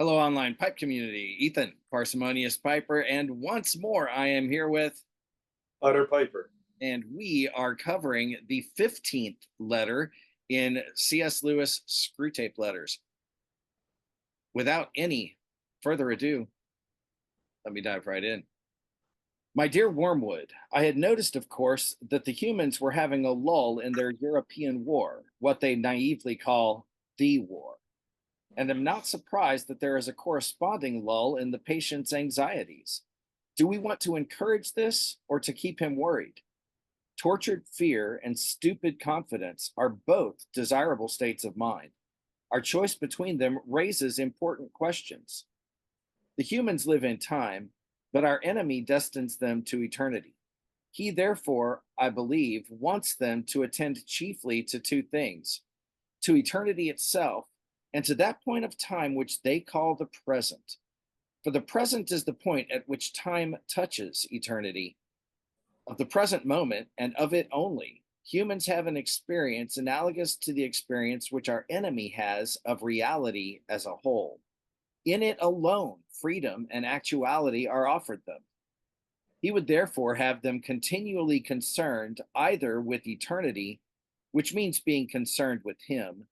Hello, online pipe community. Ethan, parsimonious piper, and once more I am here with, Utter Piper. and we are covering the 15th letter in C.S. Lewis Screwtape letters. Without any further ado, let me dive right in. My dear Wormwood, I had noticed, of course, that the humans were having a lull in their European war, what they naively call the war, and am not surprised that there is a corresponding lull in the patient's anxieties. Do we want to encourage this or to keep him worried? Tortured fear and stupid confidence are both desirable states of mind. Our choice between them raises important questions. The humans live in time, but our enemy destines them to eternity. He, therefore, I believe, wants them to attend chiefly to two things: to eternity itself, and to that point of time which they call the present. For the present is the point at which time touches eternity. Of the present moment, and of it only, humans have an experience analogous to the experience which our enemy has of reality as a whole. In it alone, freedom and actuality are offered them. He would therefore have them continually concerned either with eternity, which means being concerned with Him,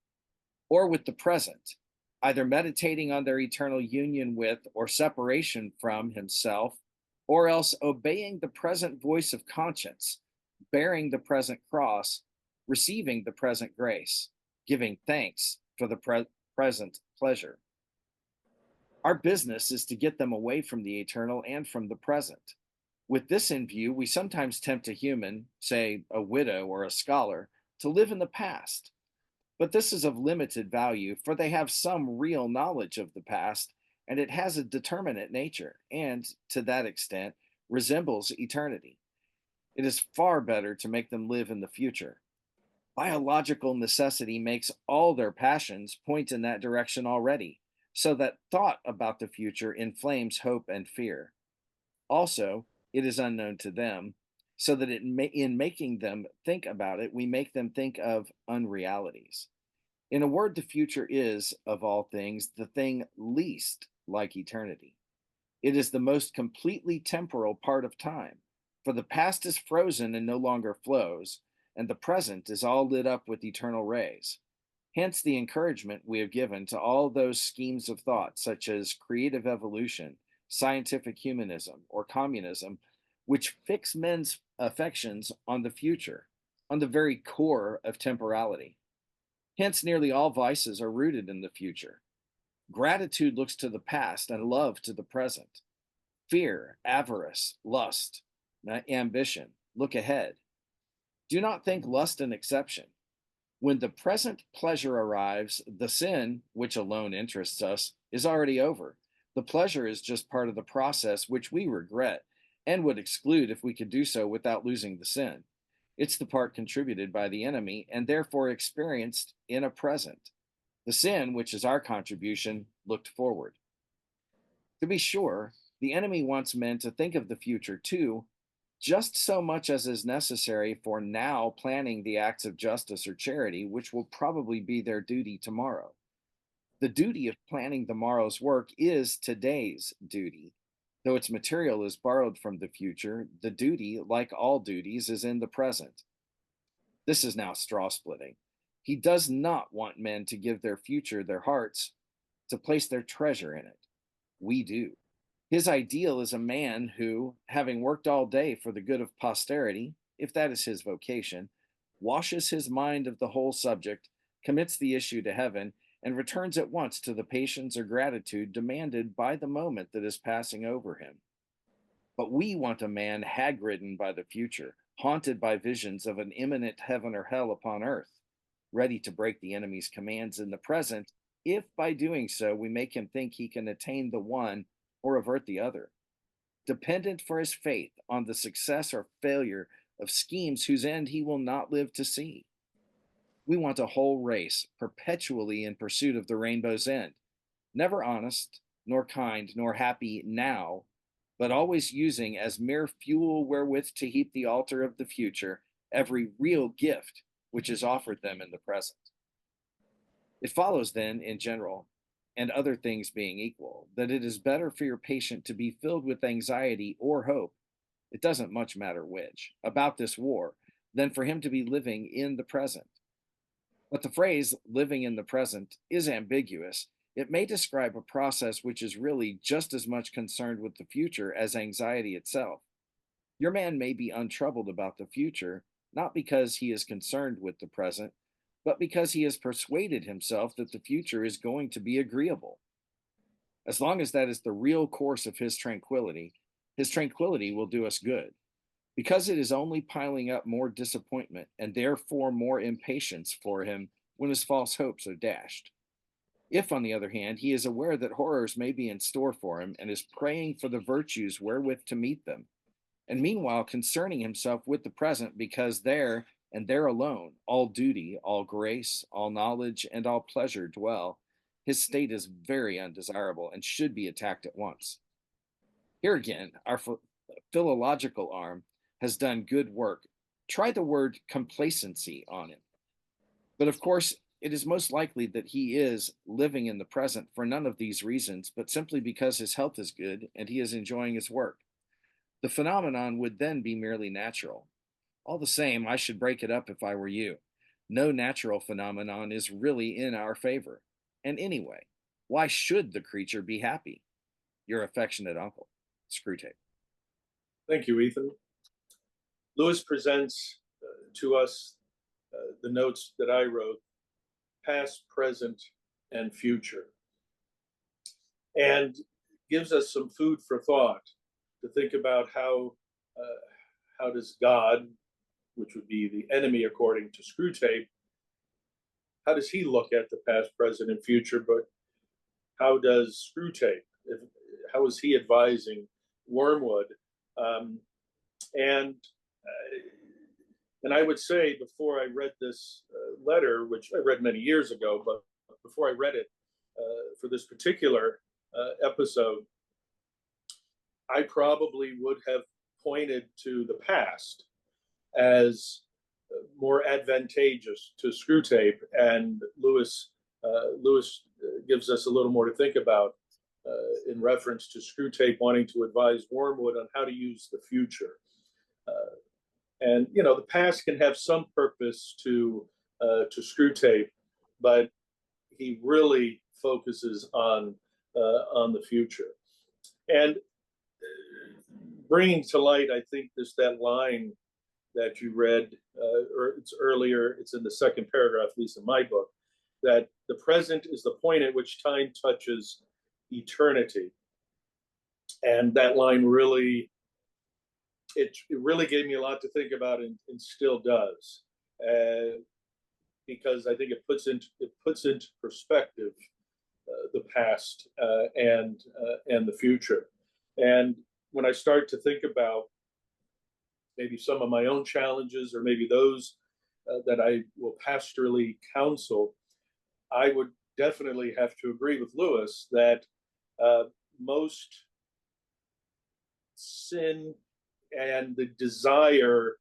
or with the present, either meditating on their eternal union with or separation from Himself, or else obeying the present voice of conscience, bearing the present cross, receiving the present grace, giving thanks for the present pleasure. Our business is to get them away from the eternal and from the present. With this in view, we sometimes tempt a human, say a widow or a scholar, to live in the past. But this is of limited value, for they have some real knowledge of the past, and it has a determinate nature, and, to that extent, resembles eternity. It is far better to make them live in the future. Biological necessity makes all their passions point in that direction already, so that thought about the future inflames hope and fear. Also, it is unknown to them, so that in making them think about it, we make them think of unrealities. In a word, the future is, of all things, the thing least like eternity. It is the most completely temporal part of time, for the past is frozen and no longer flows, and the present is all lit up with eternal rays. Hence the encouragement we have given to all those schemes of thought, such as creative evolution, scientific humanism, or communism, which fix men's affections on the future, on the very core of temporality. Hence, nearly all vices are rooted in the future. Gratitude looks to the past and love to the present. Fear, avarice, lust, ambition look ahead. Do not think lust an exception. When the present pleasure arrives, the sin, which alone interests us, is already over. The pleasure is just part of the process which we regret and would exclude if we could do so without losing the sin. It's the part contributed by the enemy and therefore experienced in a present. The sin, which is our contribution, looked forward. To be sure, the enemy wants men to think of the future too, just so much as is necessary for now planning the acts of justice or charity, which will probably be their duty tomorrow. The duty of planning the morrow's work is today's duty. Though its material is borrowed from the future, the duty, like all duties, is in the present. This is now straw splitting. He does not want men to give their future their hearts, to place their treasure in it. We do. His ideal is a man who, having worked all day for the good of posterity, if that is his vocation, washes his mind of the whole subject, commits the issue to heaven, and returns at once to the patience or gratitude demanded by the moment that is passing over him. But we want a man hag ridden by the future, haunted by visions of an imminent heaven or hell upon earth, ready to break the enemy's commands in the present, if by doing so we make him think he can attain the one or avert the other, dependent for his faith on the success or failure of schemes whose end he will not live to see. We want a whole race perpetually in pursuit of the rainbow's end, never honest, nor kind, nor happy now, but always using as mere fuel wherewith to heap the altar of the future every real gift which is offered them in the present. It follows then, in general, and other things being equal, that it is better for your patient to be filled with anxiety or hope, it doesn't much matter which, about this war, than for him to be living in the present. But the phrase living in the present is ambiguous. It may describe a process which is really just as much concerned with the future as anxiety itself. Your man may be untroubled about the future, not because he is concerned with the present, but because he has persuaded himself that the future is going to be agreeable. As long as that is the real course of his tranquility will do us good, because it is only piling up more disappointment and therefore more impatience for him when his false hopes are dashed. If, on the other hand, he is aware that horrors may be in store for him and is praying for the virtues wherewith to meet them, and meanwhile concerning himself with the present, because there and there alone all duty, all grace, all knowledge, and all pleasure dwell, his state is very undesirable and should be attacked at once. Here again, our philological arm has done good work. Try the word complacency on him. But of course, it is most likely that he is living in the present for none of these reasons, but simply because his health is good and he is enjoying his work. The phenomenon would then be merely natural. All the same, I should break it up if I were you. No natural phenomenon is really in our favor. And anyway, why should the creature be happy? Your affectionate uncle, Screwtape. Thank you, Ethan. Lewis presents to us the notes that I wrote, past, present, and future, and gives us some food for thought to think about how does God, which would be the enemy according to Screwtape, how does he look at the past, present, and future? But how does Screwtape? How is he advising Wormwood? Um, and and I would say before I read this letter, which I read many years ago, but before I read it for this particular episode, I probably would have pointed to the past as more advantageous to Screwtape, and Lewis gives us a little more to think about in reference to Screwtape wanting to advise Wormwood on how to use the future. And you know, the past can have some purpose to Screwtape, but he really focuses on the future. And bringing to light, I think this that line that you read, or it's earlier, it's in the second paragraph, at least in my book, that the present is the point at which time touches eternity. And that line really, it really gave me a lot to think about, and still does, because I think it puts into perspective the past and the future. And when I start to think about maybe some of my own challenges, or maybe those that I will pastorally counsel, I would definitely have to agree with Lewis that most sin and the desire,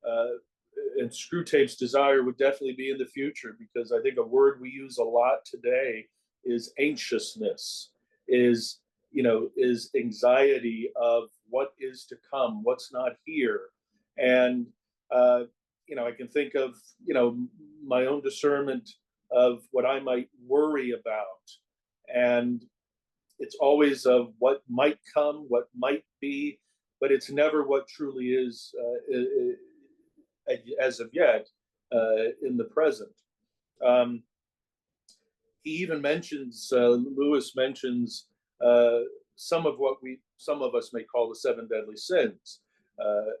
and Screwtape's desire, would definitely be in the future, because I think a word we use a lot today is anxiousness, is anxiety of what is to come, what's not here. And I can think of my own discernment of what I might worry about, and it's always of what might come, what might be, but it's never what truly is as of yet in the present. He even mentions, Lewis mentions some of what some of us may call the seven deadly sins: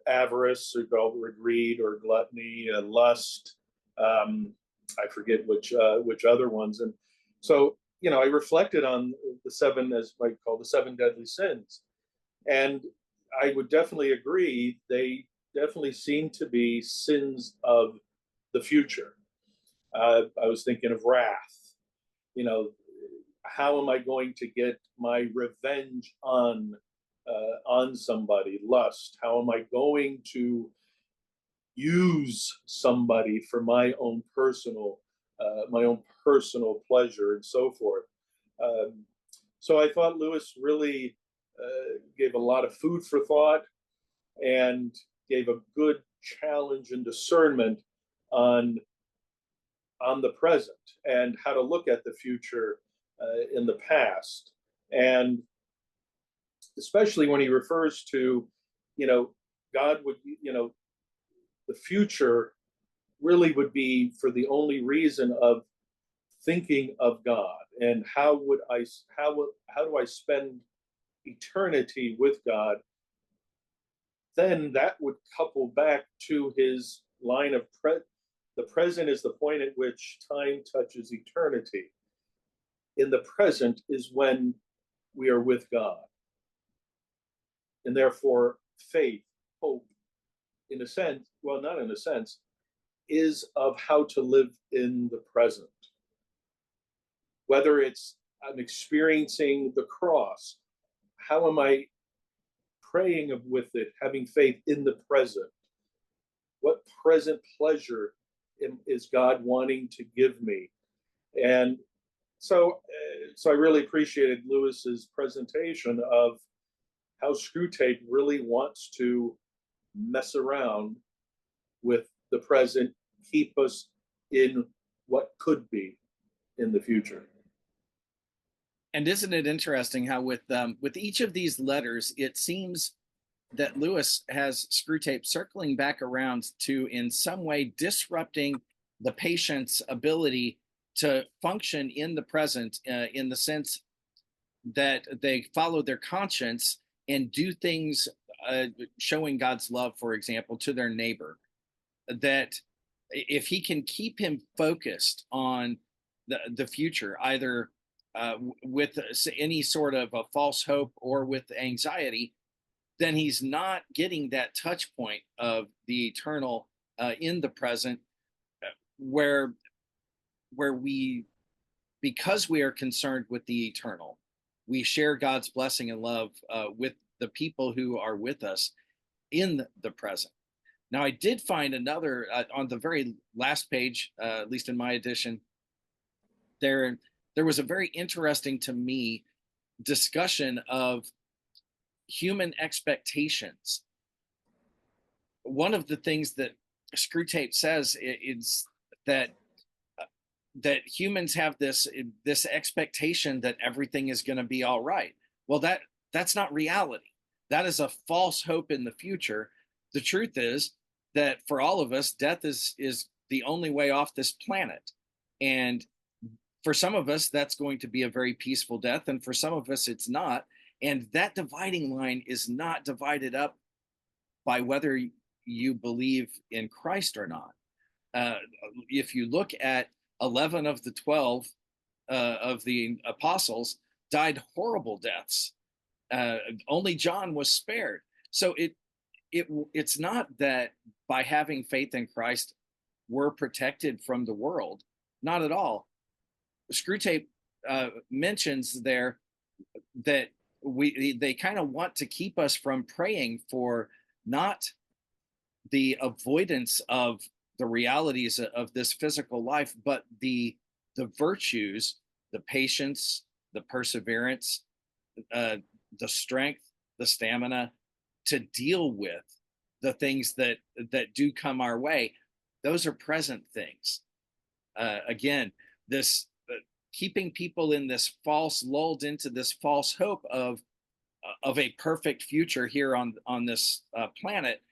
avarice, or greed, or gluttony, lust. I forget which other ones. And so I reflected on the seven, as I call the seven deadly sins, and I would definitely agree they definitely seem to be sins of the future. I was thinking of wrath. How am I going to get my revenge on somebody? Lust. How am I going to use somebody for my own personal pleasure, and so forth? Um, so I thought Lewis really gave a lot of food for thought and gave a good challenge and discernment on on the present and how to look at the future in the past. And especially when he refers to, you know, God would, the future really would be for the only reason of thinking of God and how do I spend eternity with God? Then that would couple back to his line of the present is the point at which time touches eternity. In the present is when we are with God. And therefore, faith, hope, in a sense, well, not in a sense, is of how to live in the present. Whether it's I'm experiencing the cross, how am I praying with it, having faith in the present? What present pleasure is God wanting to give me? And so I really appreciated Lewis's presentation of how Screwtape really wants to mess around with the present, keep us in what could be in the future. And isn't it interesting how with each of these letters, it seems that Lewis has Screwtape circling back around to in some way disrupting the patient's ability to function in the present, in the sense that they follow their conscience and do things showing God's love, for example, to their neighbor. That if he can keep him focused on the future, either with any sort of a false hope or with anxiety, then he's not getting that touch point of the eternal in the present, where we, because we are concerned with the eternal, we share God's blessing and love with the people who are with us in the present. Now, I did find another on the very last page, at least in my edition. There was a very interesting to me discussion of human expectations. One of the things that Screwtape says is that that humans have this expectation that everything is going to be all right. Well, that's not reality. That is a false hope in the future. The truth is that for all of us, death is the only way off this planet. And for some of us, that's going to be a very peaceful death, and for some of us, it's not. And that dividing line is not divided up by whether you believe in Christ or not. If you look at 11 of the 12 of the apostles died horrible deaths. Only John was spared. So it's not that by having faith in Christ we're protected from the world. Not at all. Screwtape mentions there that they kind of want to keep us from praying for not the avoidance of the realities of this physical life, but the virtues, the patience, the perseverance, the strength, the stamina to deal with the things that do come our way. Those are present things. Again, this keeping people in this false, lulled into this false hope of a perfect future here on this planet,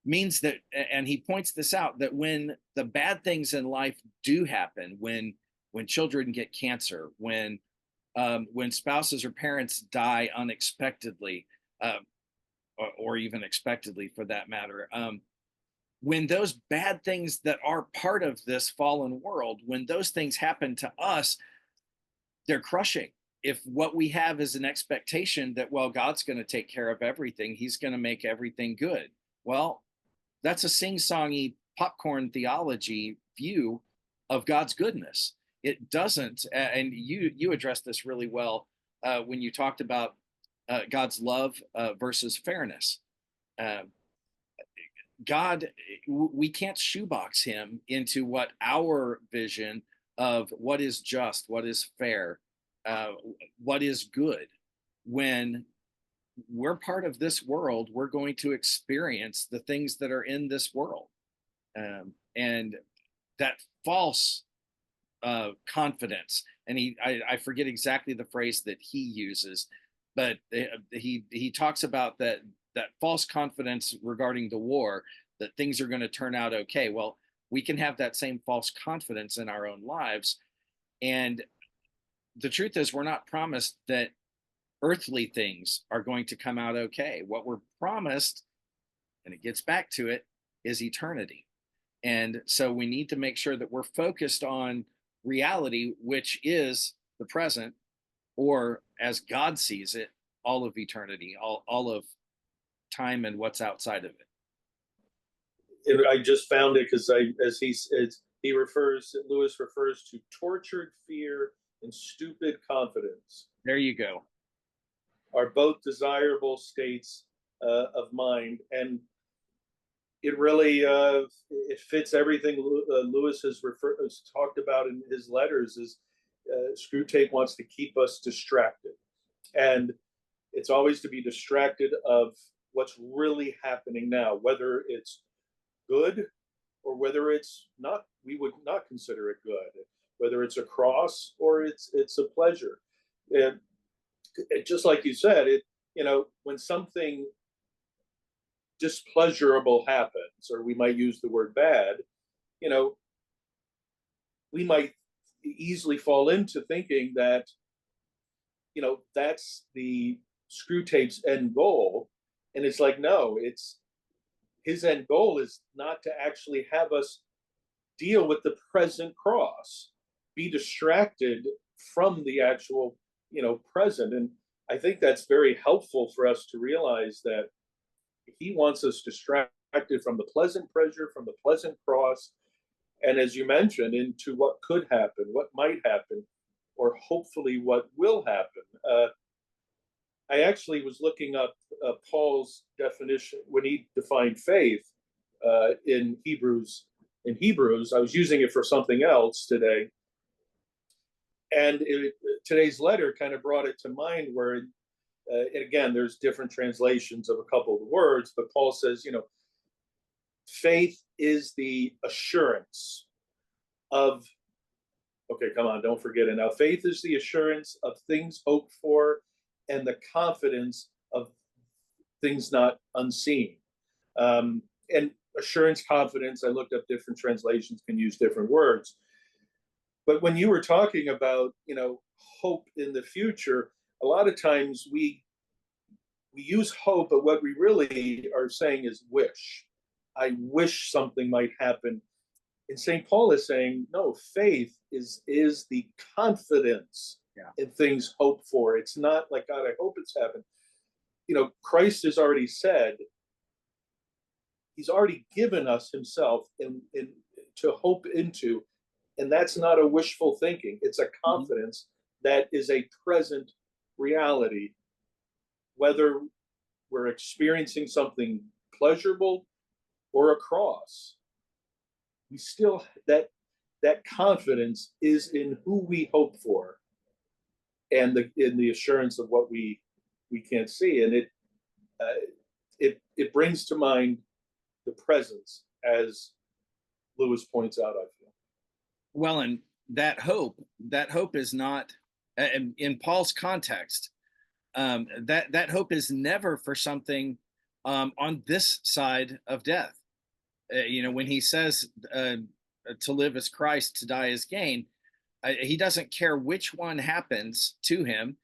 means that, and he points this out, that when the bad things in life do happen, when children get cancer, when spouses or parents die unexpectedly, or even expectedly for that matter, when those bad things that are part of this fallen world, when those things happen to us, they're crushing. If what we have is an expectation that, well, God's going to take care of everything, he's going to make everything good. Well, that's a sing-songy popcorn theology view of God's goodness. It doesn't, and you addressed this really well when you talked about God's love versus fairness. God, we can't shoebox him into what our vision of what is just, what is fair, uh, what is good. When we're part of this world, we're going to experience the things that are in this world. And that false confidence, and I forget exactly the phrase that he uses, but he talks about that false confidence regarding the war, that things are going to turn out okay. Well, we can have that same false confidence in our own lives, and the truth is we're not promised that earthly things are going to come out okay. What we're promised, and it gets back to it, is eternity. And so we need to make sure that we're focused on reality, which is the present, or as God sees it, all of eternity, all of time and what's outside of it. I just found it because as he says, Lewis refers to tortured fear and stupid confidence There you go. are both desirable states of mind, and it really it fits everything Lewis has talked about in his letters. Is Screwtape wants to keep us distracted, and it's always to be distracted of what's really happening now, whether it's good or whether it's not. We would not consider it good, whether it's a cross or it's a pleasure. And just like you said, when something displeasurable happens, or we might use the word bad, you know, we might easily fall into thinking that, that's the Screwtape's end goal. And it's like, no, it's his end goal is not to actually have us deal with the present cross, be distracted from the actual, present. And I think that's very helpful for us to realize that he wants us distracted from the pleasant pleasure, from the pleasant cross, and as you mentioned, into what could happen, what might happen, or hopefully what will happen. I actually was looking up Paul's definition when he defined faith in Hebrews. In Hebrews, I was using it for something else today, and today's letter kind of brought it to mind. Where, again, there's different translations of a couple of the words, but Paul says, faith is the assurance of. Okay, come on, don't forget it now. Faith is the assurance of things hoped for, and the confidence of things not unseen. And assurance, confidence, I looked up different translations, can use different words. But when you were talking about, hope in the future, a lot of times we use hope, but what we really are saying is wish. I wish something might happen. And St. Paul is saying, no, faith is the confidence in things hoped for. It's not like, God, I hope it's happened. Christ has already said, he's already given us himself in to hope into. And that's not a wishful thinking. It's a confidence that is a present reality, whether we're experiencing something pleasurable or a cross. We still, that confidence is in who we hope for, and in the assurance of what we can't see. And it brings to mind the presence, as Lewis points out, I feel. Well, and that hope is not, in Paul's context, that hope is never for something on this side of death. When he says to live as Christ, to die as gain, he doesn't care which one happens to him.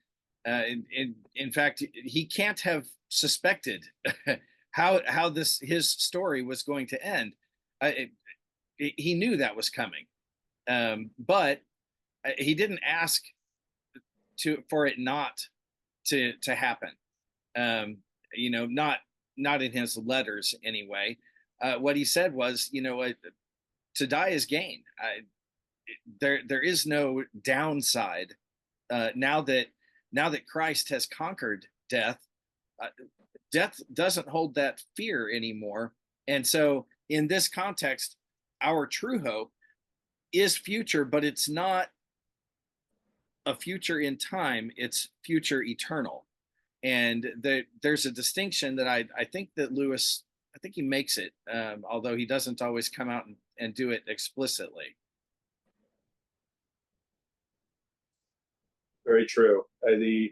In fact, he can't have suspected how his story was going to end. He knew that was coming, but he didn't ask for it not to happen. Not in his letters anyway. What he said was, to die is gain. There is no downside now that Christ has conquered death. Death doesn't hold that fear anymore, and so in this context, our true hope is future, but it's not a future in time, it's future eternal. And there's a distinction that I think that Lewis, I think he makes it, although he doesn't always come out and do it explicitly. Very true. I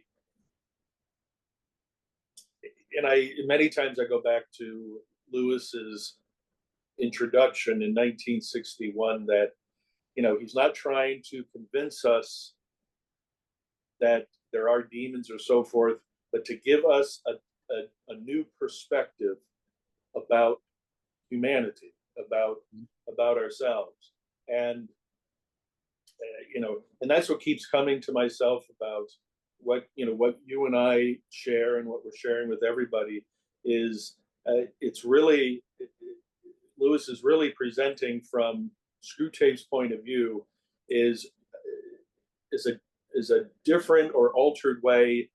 many times I go back to Lewis's introduction in 1961 that he's not trying to convince us that there are demons or so forth, but to give us a new perspective about humanity, about ourselves, and and that's what keeps coming to myself about what you and I share and what we're sharing with everybody is it's really Lewis is really presenting from Screwtape's point of view is is a is a different or altered way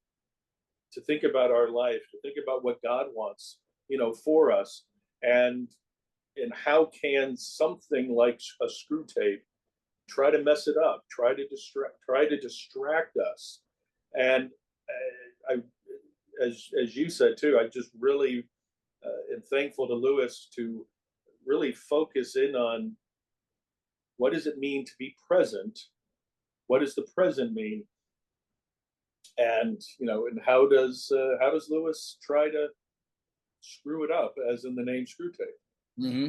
to think about our life, to think about what God wants, for us, and how can something like a screw tape try to mess it up, try to distract us, and I, as you said too, I just really am thankful to Lewis to really focus in on what does it mean to be present, what does the present mean, and and how does Lewis try to screw it up, as in the name Screwtape. Hmm.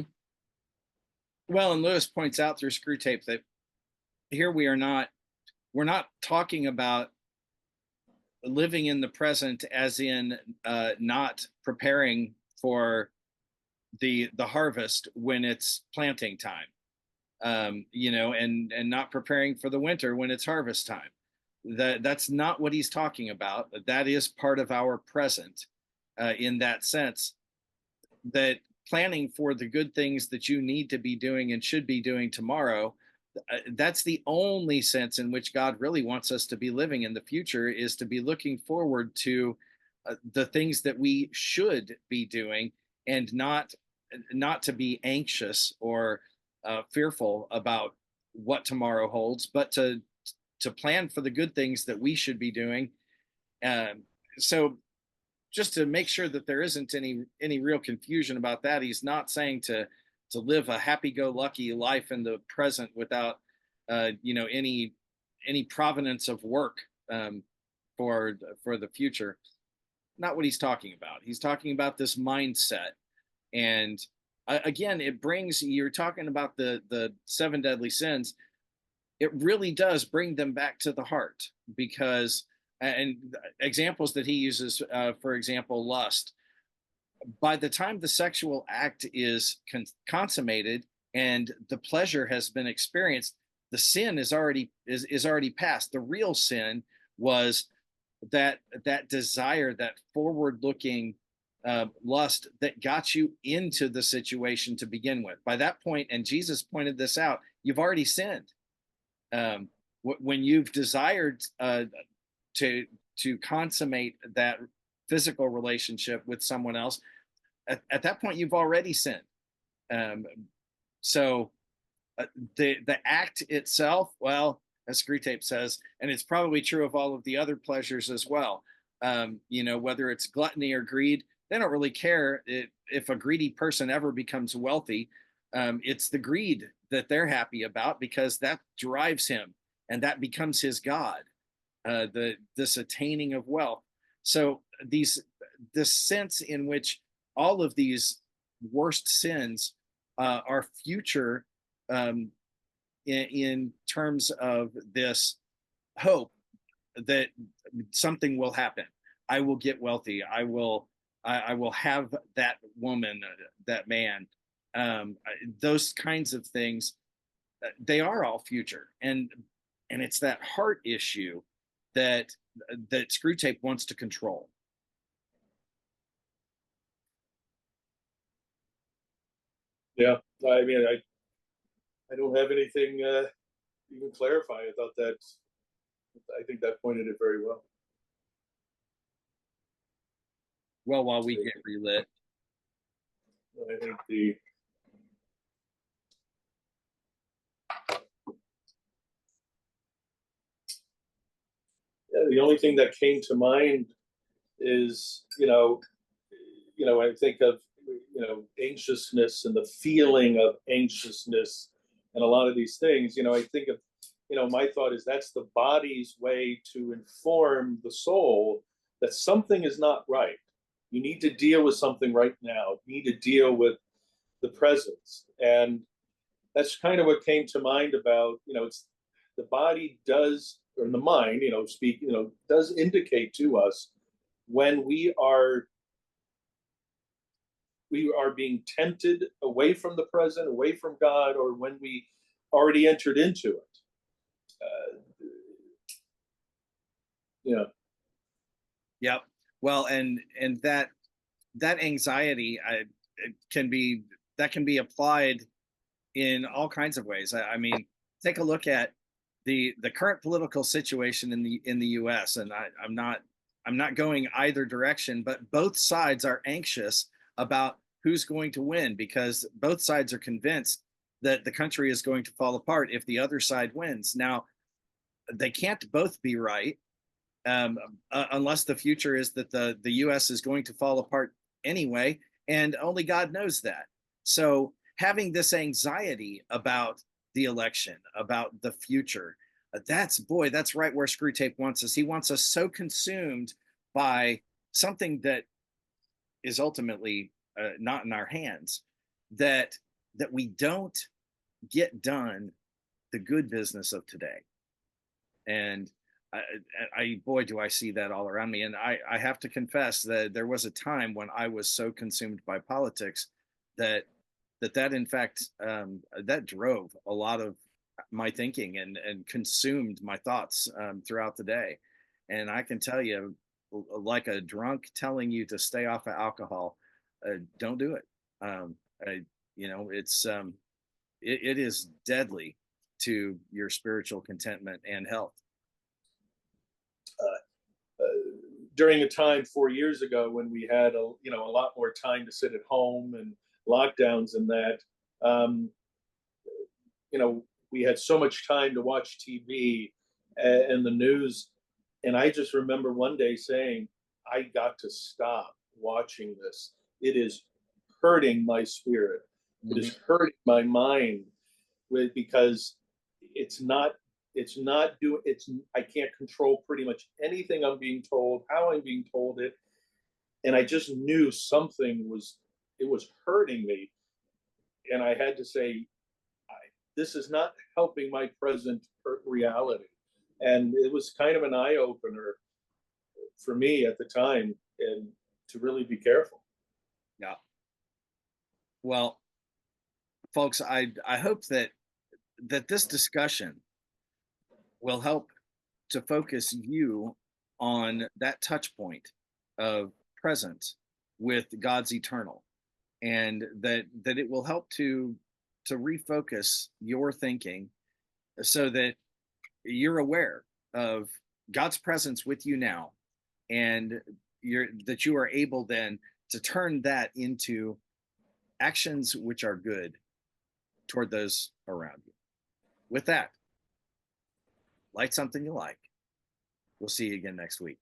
Well, and Lewis points out through Screwtape that here we're not talking about living in the present as in not preparing for the harvest when it's planting time, and not preparing for the winter when it's harvest time. That's not what he's talking about. That is part of our present, in that sense, that planning for the good things that you need to be doing and should be doing tomorrow, that's the only sense in which God really wants us to be living in the future, is to be looking forward to the things that we should be doing, and not to be anxious or fearful about what tomorrow holds, but to plan for the good things that we should be doing. So just to make sure that there isn't any real confusion about that, he's not saying to live a happy-go-lucky life in the present without any provenance of work, for the future. Not what he's talking about. He's talking about this mindset. And again, it brings, you're talking about the seven deadly sins, it really does bring them back to the heart, because and examples that he uses, for example, lust. By the time the sexual act is consummated and the pleasure has been experienced, the sin is already past. The real sin was that desire, that forward looking lust that got you into the situation to begin with. By that point, and Jesus pointed this out, you've already sinned. When you've desired to consummate that physical relationship with someone else, at that point you've already sinned. So the act itself, well, as Screwtape says, and it's probably true of all of the other pleasures as well. Whether it's gluttony or greed, they don't really care if a greedy person ever becomes wealthy. It's the greed that they're happy about, because that drives him and that becomes his god. This attaining of wealth. So this sense in which all of these worst sins are future, in terms of this hope that something will happen. I will get wealthy. I will have that woman, that man. Those kinds of things, they are all future, and it's that heart issue that Screwtape wants to control. Yeah, I mean, I don't have anything even clarify. I think that pointed it very well. Well, while we get relit. I think the the only thing that came to mind is, I think of, anxiousness and the feeling of anxiousness and a lot of these things. I think of, my thought is that's the body's way to inform the soul that something is not right. You need to deal with something right now. You need to deal with the presence. And that's kind of what came to mind about, it's the body does, or the mind, does indicate to us when we are being tempted away from the present, away from God, or when we already entered into it. Yeah. Yep. Well, and that anxiety, it can be that can be applied in all kinds of ways. I mean, take a look at the current political situation in the U.S. And I'm not going either direction, but both sides are anxious about who's going to win because both sides are convinced that the country is going to fall apart if the other side wins. Now, they can't both be right, unless the future is that the U.S. is going to fall apart anyway, and only God knows that. So having this anxiety about the election, about the future, that's right where Screwtape wants us. He wants us so consumed by something that is ultimately not in our hands that we don't get done the good business of today. And boy, do I see that all around me. And I have to confess that there was a time when I was so consumed by politics that in fact that drove a lot of my thinking and consumed my thoughts throughout the day. And I can tell you, like a drunk telling you to stay off of alcohol, don't do it. It's it is deadly to your spiritual contentment and health. During a time 4 years ago when we had a lot more time to sit at home and lockdowns and that, um, we had so much time to watch TV and the news, and I just remember one day saying, I got to stop watching this. It is hurting my spirit. It Mm-hmm. is hurting my mind because it's not I can't control pretty much anything I'm being told, how I'm being told it. And I just knew something was hurting me. And I had to say, this is not helping my present reality. And it was kind of an eye opener for me at the time, and to really be careful. Yeah. Well, folks, I hope that this discussion will help to focus you on that touch point of presence with God's eternal, and that it will help to refocus your thinking so that you're aware of God's presence with you now, and you are able then to turn that into actions which are good toward those around you. With that, light something you like. We'll see you again next week.